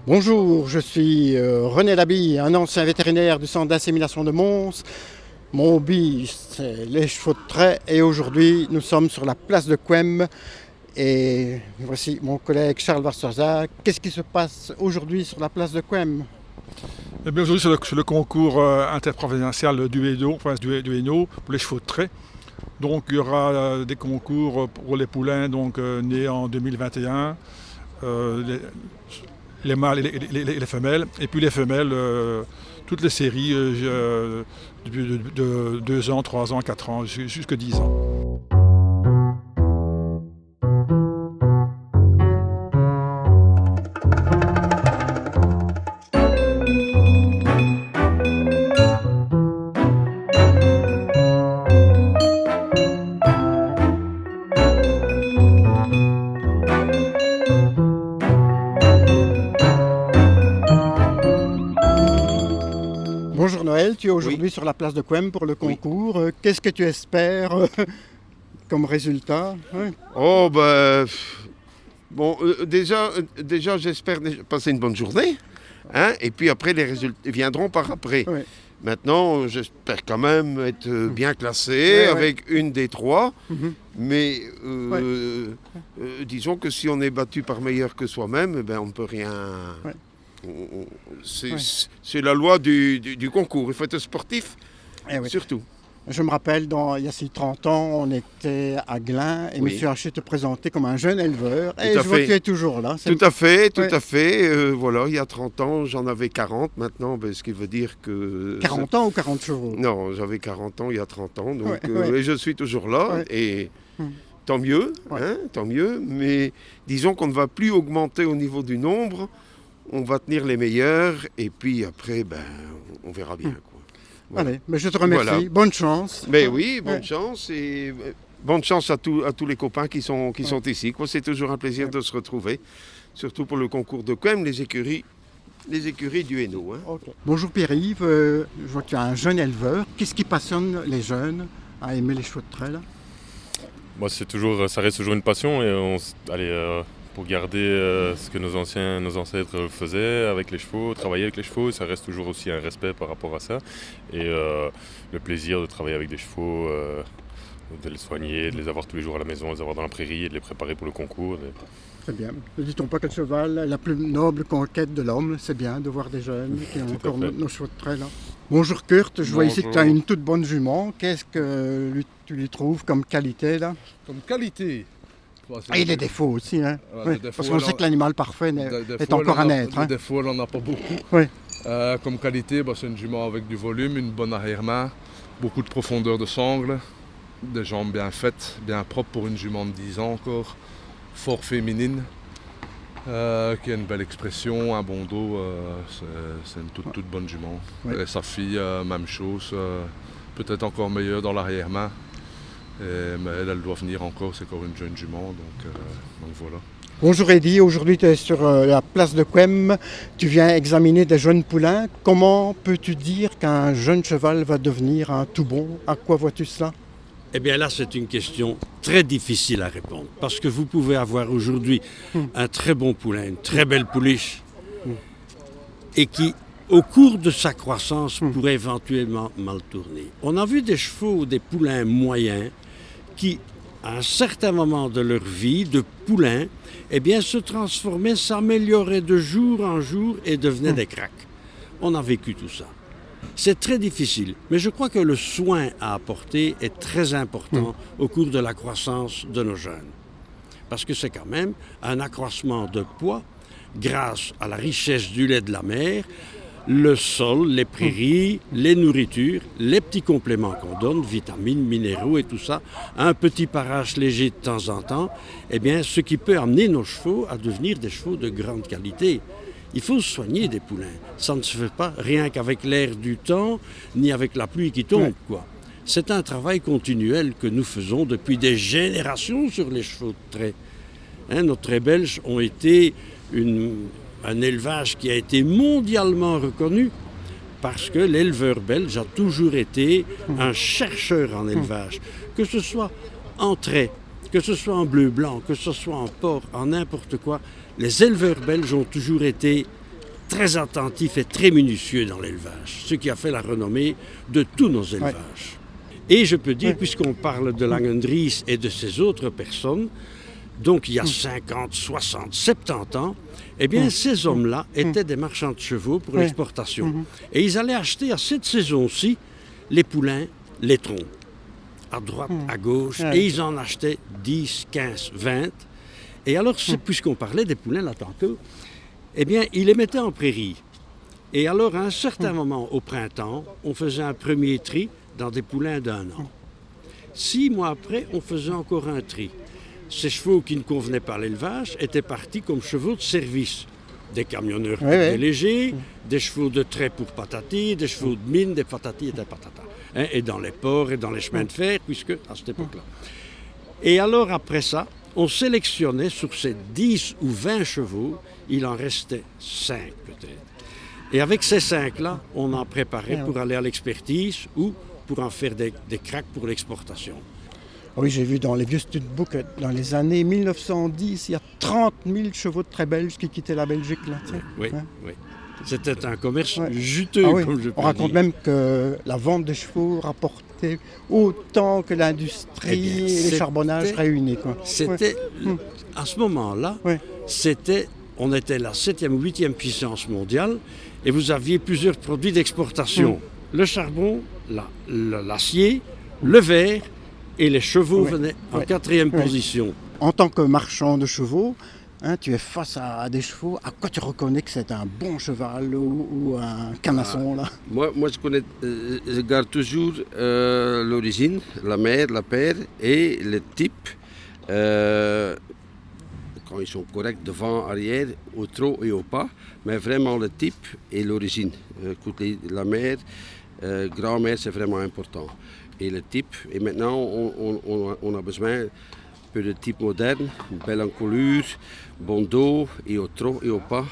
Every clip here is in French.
Bonjour, je suis René Labille, un ancien vétérinaire du centre d'insémination de Mons. Mon hobby, c'est les chevaux de trait et aujourd'hui, nous sommes sur la place de Quem et voici mon collègue Charles Varsoza. Qu'est-ce qui se passe aujourd'hui sur la place de Quem? Eh bien, aujourd'hui, c'est le concours interprovincial du Hainaut, du Hainaut pour les chevaux de trait. Donc, il y aura des concours pour les poulains nés en 2021, les mâles et les femelles. Et puis les femelles, toutes les séries de 2 ans, 3 ans, 4 ans, jusqu'à 10 ans. Bonjour Noël, tu es aujourd'hui sur la place de Quem pour le concours. Qu'est-ce que tu espères comme résultat? Oh ben, bon, déjà j'espère passer une bonne journée, hein, et puis après les résultats viendront par après. Oui. Maintenant, j'espère quand même être bien classé avec une des 3, mais disons que si on est battu par meilleur que soi-même, eh ben, on ne peut rien... Ouais. C'est la loi du concours, il faut être sportif, surtout. Je me rappelle, il y a 30 ans, on était à Glun et M. Haché te présentait comme un jeune éleveur. Et je vois que tu es toujours là. Tout à fait. Voilà, il y a 30 ans, j'en avais 40 maintenant, ce qui veut dire que... 40 ans ou 40 chevaux? Non, j'avais 40 ans il y a 30 ans, donc et je suis toujours là. Et tant mieux, tant mieux. Mais disons qu'on ne va plus augmenter au niveau du nombre, on va tenir les meilleurs et puis après, on verra bien. Voilà. Allez, mais je te remercie. Voilà. Bonne chance. Bonne chance et bonne chance à tous les copains qui sont ici. C'est toujours un plaisir de se retrouver, surtout pour le concours de Quem, les écuries du Hainaut. Okay. Bonjour Pierre-Yves, je vois que tu es un jeune éleveur. Qu'est-ce qui passionne les jeunes à aimer les chevaux de trait là? Moi, ça reste toujours une passion et pour garder ce que nos ancêtres faisaient avec les chevaux, travailler avec les chevaux, ça reste toujours aussi un respect par rapport à ça. Et le plaisir de travailler avec des chevaux, de les soigner, de les avoir tous les jours à la maison, de les avoir dans la prairie et de les préparer pour le concours. C'est bien. Ne dit-on pas que le cheval est la plus noble conquête de l'homme? C'est bien de voir des jeunes qui ont encore nos chevaux de trait là. Bonjour Kurt, je vois ici que tu as une toute bonne jument. Qu'est-ce que tu lui trouves comme qualité là? Comme qualité? Et les défauts aussi, hein. Parce qu'on sait que l'animal parfait est encore à naître. Les défauts, elle n'en a pas beaucoup. Comme qualité, c'est une jument avec du volume, une bonne arrière-main, beaucoup de profondeur de sangle, des jambes bien faites, bien propres pour une jument de 10 ans encore, fort féminine, qui a une belle expression, un bon dos, c'est une toute bonne jument. Et sa fille, même chose, peut-être encore meilleure dans l'arrière-main. Mais elle doit venir encore, c'est encore une jeune jument, donc voilà. Bonjour Eddy, aujourd'hui tu es sur la place de Quem, tu viens examiner des jeunes poulains. Comment peux-tu dire qu'un jeune cheval va devenir un tout bon? À quoi vois-tu cela? Eh bien là, c'est une question très difficile à répondre, parce que vous pouvez avoir aujourd'hui un très bon poulain, une très belle pouliche, et qui, au cours de sa croissance, pourrait éventuellement mal tourner. On a vu des chevaux, des poulains moyens, qui, à un certain moment de leur vie, de poulains, se transformaient, s'amélioraient de jour en jour et devenaient des cracks. On a vécu tout ça. C'est très difficile, mais je crois que le soin à apporter est très important au cours de la croissance de nos jeunes. Parce que c'est quand même un accroissement de poids grâce à la richesse du lait de la mère, le sol, les prairies, les nourritures, les petits compléments qu'on donne, vitamines, minéraux et tout ça, un petit parage léger de temps en temps, ce qui peut amener nos chevaux à devenir des chevaux de grande qualité. Il faut soigner des poulains. Ça ne se fait pas rien qu'avec l'air du temps, ni avec la pluie qui tombe, C'est un travail continuel que nous faisons depuis des générations sur les chevaux de trait. Nos traits belges ont été un élevage qui a été mondialement reconnu parce que l'éleveur belge a toujours été un chercheur en élevage, que ce soit en trait, que ce soit en bleu-blanc, que ce soit en porc, en n'importe quoi. Les éleveurs belges ont toujours été très attentif et très minutieux dans l'élevage, ce qui a fait la renommée de tous nos élevages. Et je peux dire, puisqu'on parle de Langendries et de ces autres personnes, donc il y a 50, 60, 70 ans, eh bien ces hommes-là étaient des marchands de chevaux pour l'exportation. Et ils allaient acheter à cette saison-ci les poulains laitrons, à droite, à gauche, et ils en achetaient 10, 15, 20. Et alors, puisqu'on parlait des poulains là tantôt, eh bien, ils les mettaient en prairie. Et alors, à un certain moment, au printemps, on faisait un premier tri dans des poulains d'1 an. 6 mois après, on faisait encore un tri. Ces chevaux qui ne convenaient pas à l'élevage étaient partis comme chevaux de service. Des camionneurs plus légers, des chevaux de trait pour patati, des chevaux de mine, des patati et des patata. Et dans les ports et dans les chemins de fer, puisque à cette époque-là. Et alors, après ça, on sélectionnait sur ces 10 ou 20 chevaux, il en restait 5 peut-être. Et avec ces 5-là, on en préparait pour aller à l'expertise ou pour en faire des cracks pour l'exportation. Oui, j'ai vu dans les vieux studbooks, dans les années 1910, il y a 30 000 chevaux de trait belges qui quittaient la Belgique. Là, oui. C'était un commerce juteux, comme je peux On raconte même que la vente de chevaux rapportait autant que l'industrie et les charbonnages réunis. C'était, à ce moment-là, on était la 7e ou 8e puissance mondiale et vous aviez plusieurs produits d'exportation. Le charbon, l'acier, le verre et les chevaux venaient en 4e position. En tant que marchand de chevaux, tu es face à des chevaux, à quoi tu reconnais que c'est un bon cheval ou un canasson là? Moi je garde toujours l'origine, la mère, la père et le type. Quand ils sont corrects devant, arrière, au trot et au pas, mais vraiment le type et l'origine. La mère, grand-mère, c'est vraiment important. Et le type, et maintenant on a besoin peu de type moderne, belle encolure, bon dos et au trot et au pas,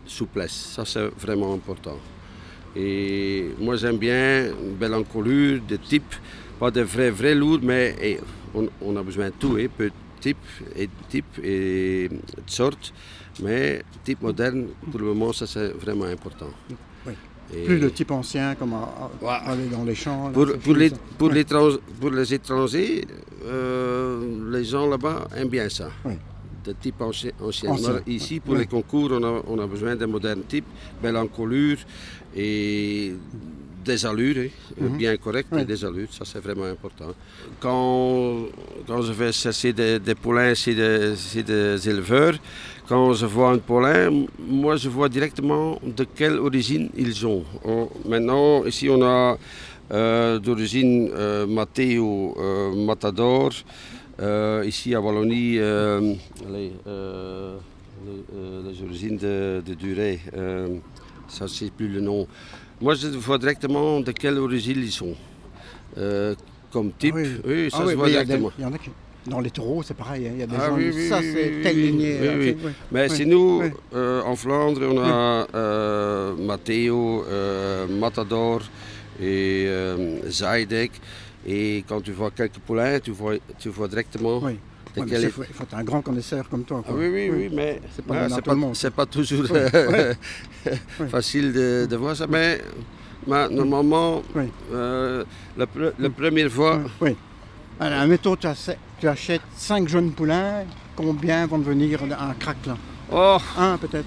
souplesse. Ça c'est vraiment important. Et moi j'aime bien une belle encolure, de type, pas de vrai lourd, mais on a besoin de tout, peu de type et de sorte, mais type moderne, pour le moment ça c'est vraiment important. Et plus le type ancien, comme aller dans les champs. Pour les étrangers, les gens là-bas aiment bien ça. De type ancien. Ici, pour les concours, on a besoin d'un moderne type, belle encolure et des allures, bien correctes, et des allures, ça c'est vraiment important. Quand je vais chercher des poulains chez des éleveurs, quand je vois un poulain, moi je vois directement de quelle origine ils ont. Maintenant, ici on a d'origine Matteo, Matador, ici à Wallonie, les origines de Duret, ça je ne sais plus le nom. Moi, je vois directement de quelle origine ils sont. Comme type, ça se voit directement. Il y en a qui, dans les taureaux, c'est pareil. Il y a des gens qui ça, c'est telle lignée. Mais chez nous, en Flandre, on a Matteo, Matador et Zaydek. Et quand tu vois quelques poulains, tu vois directement... Il faut être un grand connaisseur comme toi. Oui, mais c'est pas toujours facile de voir ça. Mais normalement, la première fois... Alors, admettons, tu achètes 5 jeunes poulains, combien vont devenir un crack là? Un peut-être,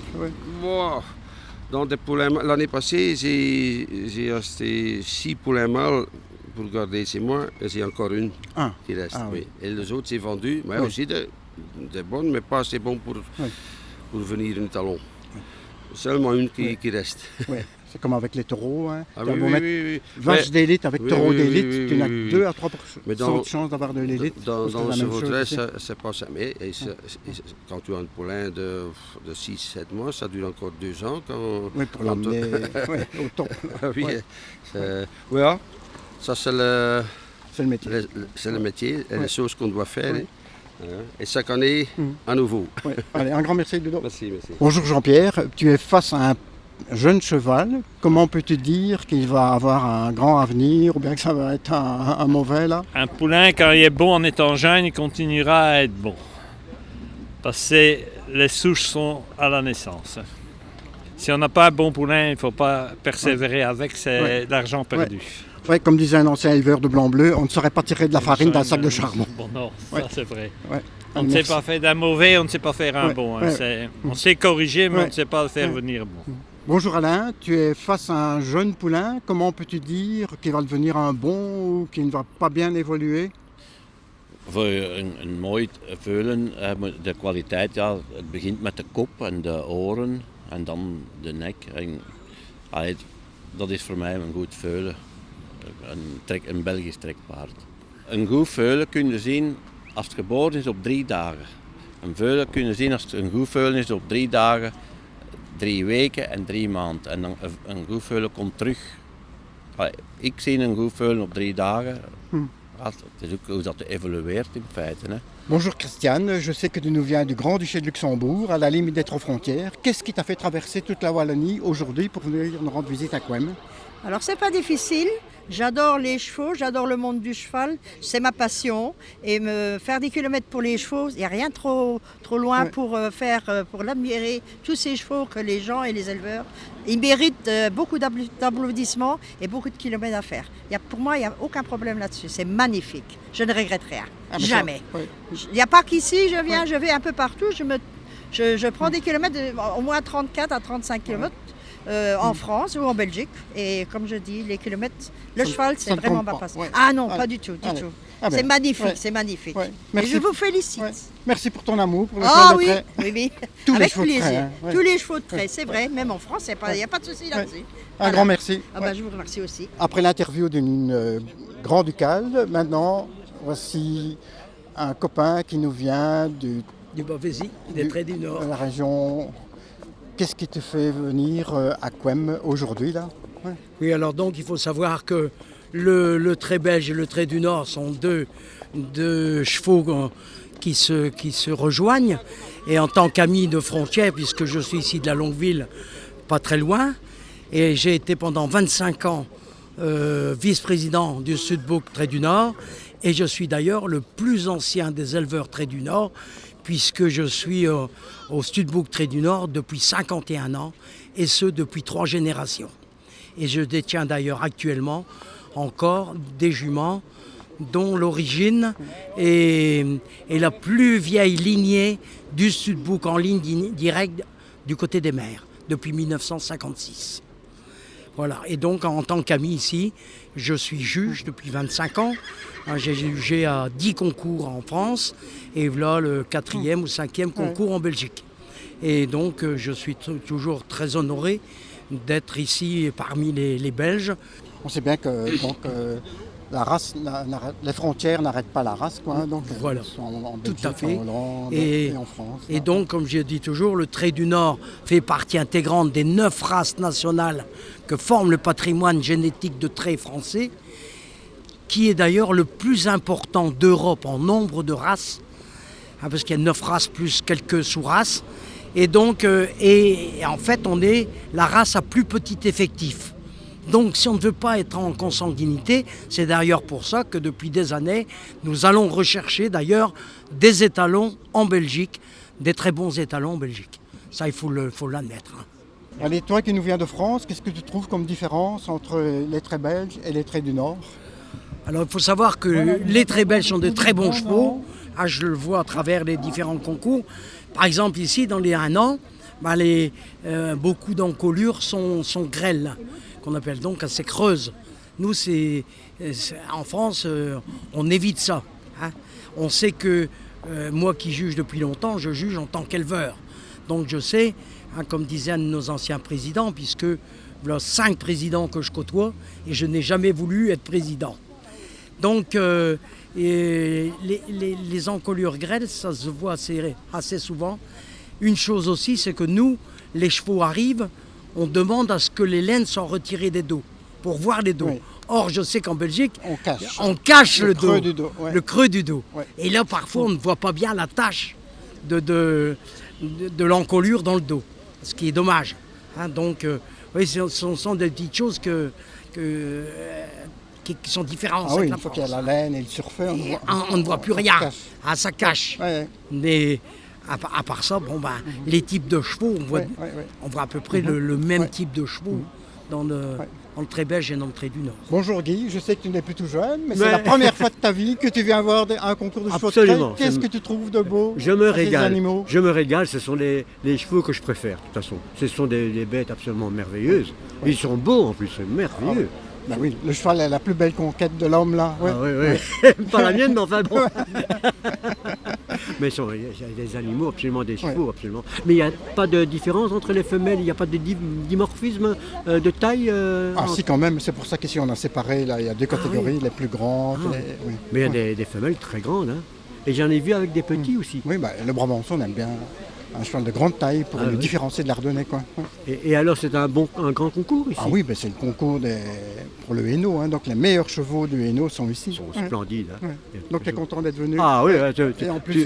Dans des poulains, l'année passée, j'ai acheté 6 poulains mâles pour garder chez moi, et j'ai encore une qui reste. Et les autres, c'est vendu, mais aussi des bonnes, mais pas assez bonnes pour venir un talon. Seulement une qui reste. C'est comme avec les taureaux. Vache d'élite avec taureau d'élite, tu n'as que 2 à 3% de chance d'avoir de l'élite. Dans le chevautrage, c'est pas ça. Mais quand tu as un poulain de 6-7 mois, ça dure encore 2 ans. Pour l'emmener au top. Ça, c'est le métier. C'est le métier et les choses qu'on doit faire. Et chaque année, à nouveau. Allez, un grand merci, Ludo. Merci. Bonjour Jean-Pierre, tu es face à un jeune cheval. Comment peux-tu dire qu'il va avoir un grand avenir ou bien que ça va être un mauvais là? Un poulain, quand il est bon en étant jeune, il continuera à être bon. Parce que les souches sont à la naissance. si on n'a pas un bon poulain, il ne faut pas persévérer avec, c'est l'argent perdu. Ouais, comme disait un ancien éleveur de blanc-bleu, on ne saurait pas tirer de la farine d'un sac de charbon. Bon, non, ça c'est vrai. Ouais. On ne sait pas faire d'un mauvais, on ne sait pas faire un bon. Hein. On sait corriger, mais on ne sait pas le faire venir bon. Bonjour Alain, tu es face à un jeune poulain. Comment peux-tu dire qu'il va devenir un bon ou qu'il ne va pas bien évoluer? Voor een mooi veulen de kwaliteit, ja, het begint met de kop en de oren en dan de nek. Dat is voor mij een goed veulen, een Belgisch trekpaard. Een goed veulen kun je zien als het geboren is op 3 dagen. Een veulen kun je zien als het een goed veulen is op 3 dagen, 3 weken en 3 maanden. En dan een goed veulen komt terug. Ik zie een goed veulen op 3 dagen. Het is ook hoe dat évolueert in feite. Hè. Bonjour Christiane, je sais que tu nous viens du Grand-Duché de Luxembourg, à la limite d'être aux frontières. Qu'est-ce qui t'a fait traverser toute la Wallonie aujourd'hui pour venir nous rendre visite à Quem? Alors c'est pas difficile, j'adore les chevaux, j'adore le monde du cheval, c'est ma passion. Et me faire des kilomètres pour les chevaux, il n'y a rien trop loin pour l'admirer, tous ces chevaux que les gens et les éleveurs, ils méritent beaucoup d'applaudissements et beaucoup de kilomètres à faire. Pour moi, il n'y a aucun problème là-dessus, c'est magnifique, je ne regrette rien, jamais. Il n'y a pas qu'ici, je vais un peu partout, je prends des kilomètres, au moins 34 à 35 kilomètres. En France ou en Belgique. Et comme je dis, les kilomètres, le cheval, c'est vraiment ma passion. Ah non, pas du tout, du tout. C'est magnifique, c'est magnifique. Et je vous félicite. Merci pour ton amour pour le cheval de trait. Oui. Tous avec les plaisir. Tous les chevaux de trait, c'est vrai. Même en France, il n'y a pas de souci là-dessus. Un grand merci. Je vous remercie aussi. Après l'interview d'une grand-ducale, maintenant, voici un copain qui nous vient du Beauvaisis, des Traits du Nord. De la région. Qu'est-ce qui te fait venir à Quem aujourd'hui là? Oui, alors donc il faut savoir que le trait belge et le trait du Nord sont deux chevaux qui se rejoignent. Et en tant qu'ami de frontière, puisque je suis ici de la Longueville, pas très loin, et j'ai été pendant 25 ans vice-président du Sudbroek Trait du Nord, et je suis d'ailleurs le plus ancien des éleveurs Trait du Nord, puisque je suis au Sudbroek Trait du Nord depuis 51 ans, et ce depuis 3 générations. Et je détiens d'ailleurs actuellement encore des juments dont l'origine est la plus vieille lignée du Sudbroek en ligne directe du côté des mers, depuis 1956. Voilà, et donc en tant qu'ami ici, je suis juge depuis 25 ans. J'ai jugé à 10 concours en France et voilà le 4e ou 5e concours en Belgique. Et donc je suis toujours très honoré d'être ici parmi les Belges. On sait bien que donc, la race, les frontières n'arrêtent pas la race, quoi. Donc, voilà, en tout Belgique, à fait. En Hollande et en France. Et donc, comme je dis toujours, le Trait du Nord fait partie intégrante des 9 races nationales que forme le patrimoine génétique de trait français, qui est d'ailleurs le plus important d'Europe en nombre de races, parce qu'il y a 9 races plus quelques sous-races. Et donc, en fait, on est la race à plus petit effectif. Donc, si on ne veut pas être en consanguinité, c'est d'ailleurs pour ça que depuis des années, nous allons rechercher d'ailleurs des étalons en Belgique, des très bons étalons en Belgique. Ça, il faut l'admettre. Allez, toi qui nous viens de France, qu'est-ce que tu trouves comme différence entre les traits belges et les traits du Nord? Alors, il faut savoir que les traits belges sont de très bons chevaux. Ah, je le vois à travers les différents concours. Par exemple, ici, dans les 1 an, beaucoup d'encolures sont grêles, qu'on appelle donc assez creuses. Nous, en France, on évite ça. Hein. On sait que moi qui juge depuis longtemps, je juge en tant qu'éleveur. Donc je sais, comme disait un de nos anciens présidents, puisque voilà 5 présidents que je côtoie, et je n'ai jamais voulu être président. Donc les encolures grêles, ça se voit assez souvent. Une chose aussi, c'est que nous, les chevaux arrivent, on demande à ce que les laines soient retirées des dos, pour voir les dos. Oui. Or, je sais qu'en Belgique, on cache le dos, le creux du dos. Ouais. Et là, parfois, on ne voit pas bien la tache de l'encolure dans le dos, ce qui est dommage. Hein, donc, oui, ce sont des petites choses qui sont différentes. Ah oui, une fois qu'il y a la laine et le surfait, on ne voit plus rien. Ça cache. Ouais. Mais À part ça, les types de chevaux, on voit à peu près le même type de chevaux dans le trait belge et dans le trait du Nord. Bonjour Guy, je sais que tu n'es plus tout jeune, mais c'est la première fois de ta vie que tu viens voir un concours de chevaux de trait. Qu'est-ce que tu trouves de beau? Je me régale. Animaux? Je me régale, ce sont les chevaux que je préfère, de toute façon. Ce sont des bêtes absolument merveilleuses. Ils sont beaux en plus, c'est merveilleux. Ben oui, le cheval est la plus belle conquête de l'homme là. Ouais. Ah oui. Pas la mienne, mais enfin bon. Mais il y a des animaux, absolument, des chevaux, absolument. Mais il n'y a pas de différence entre les femelles, il n'y a pas de dimorphisme de taille si, quand même, c'est pour ça qu'ici on a séparé, là, il y a deux catégories, les plus grandes. Mais il y a des femelles très grandes, hein. Et j'en ai vu avec des petits aussi. Oui, le Brabançon, on aime bien un cheval de grande taille pour le différencier de l'Ardennais, quoi. Et alors c'est un grand concours ici? Ah oui, c'est le concours pour le Hainaut, hein. Donc les meilleurs chevaux du Hainaut sont ici. Ils sont splendides. Hein. Donc tu es content d'être venu? Ah oui,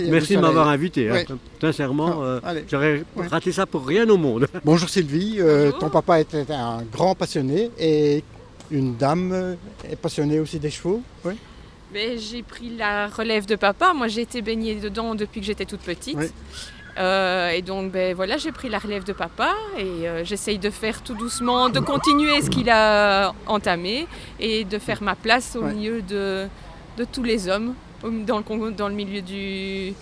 merci de m'avoir invité. Hein. Sincèrement, j'aurais raté ça pour rien au monde. Bonjour Sylvie, ton papa était un grand passionné et une dame est passionnée aussi des chevaux. Oui. J'ai pris la relève de papa, moi j'ai été baignée dedans depuis que j'étais toute petite. Oui. Et donc j'ai pris la relève de papa et j'essaye de faire tout doucement, de continuer ce qu'il a entamé et de faire ma place au milieu de tous les hommes dans le milieu du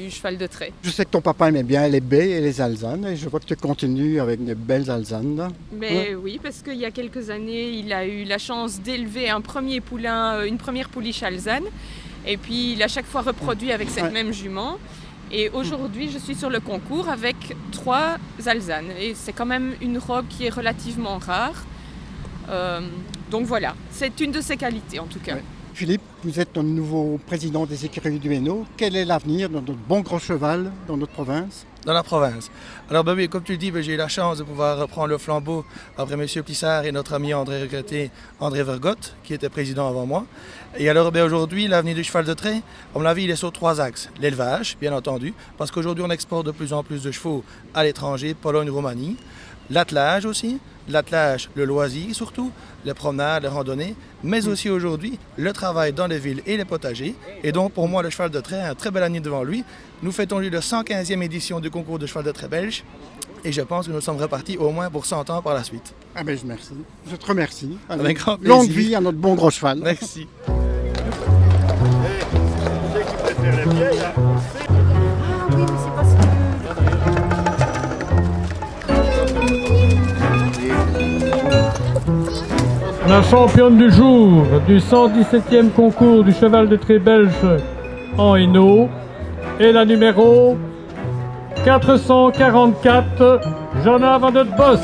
cheval de trait. Je sais que ton papa aimait bien les baies et les alezans et je vois que tu continues avec de belles alezans. Oui, parce qu'il y a quelques années, il a eu la chance d'élever une première pouliche alezane et puis il a chaque fois reproduit avec cette même jument. Et aujourd'hui, je suis sur le concours avec 3 alezans. Et c'est quand même une robe qui est relativement rare. Donc voilà, c'est une de ses qualités en tout cas. Philippe, vous êtes le nouveau président des écuries du Hainaut. Quel est l'avenir de notre bon gros cheval dans notre province? Dans la province. Alors oui, comme tu le dis, j'ai eu la chance de pouvoir reprendre le flambeau après M. Plissard et notre ami regretté André Vergotte, qui était président avant moi. Et alors aujourd'hui, l'avenir du cheval de trait, à mon avis, il est sur 3 axes. L'élevage, bien entendu, parce qu'aujourd'hui on exporte de plus en plus de chevaux à l'étranger, Pologne, Roumanie. L'attelage aussi, le loisir surtout, les promenades, les randonnées, mais aussi aujourd'hui le travail dans les villes et les potagers. Et donc pour moi le cheval de trait a un très bel avenir devant lui. Nous fêtons la 115e édition du concours de cheval de trait belge et je pense que nous sommes repartis au moins pour 100 ans par la suite. Merci. Je te remercie. Avec grand plaisir. Longue vie à notre bon gros cheval. Merci. La championne du jour du 117e concours du cheval de trait belge en Hainaut est la numéro 444, Jonna van der Bos.